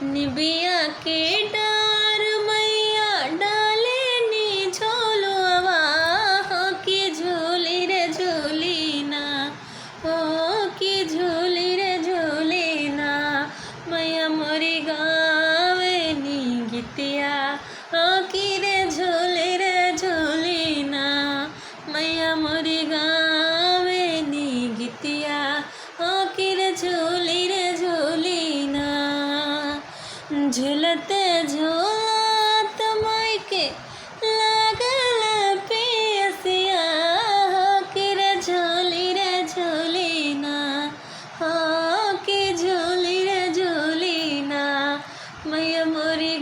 निबिया के डार मैया डाले नी झोलवा हो कि झूली रे झूली ना, हो कि झूली रे झूली ना। मैया मोरी गावे नी गीतिया हो कि रे झूली रे झूली ना। मैया मोरी गावे नी गीतिया हो कि रे झूली रे झूली ना। झूलते झूलत मायके लागल पियसिया हो कि रे झूली ना, हो कि झूली रे झूली ना। मैया मोरी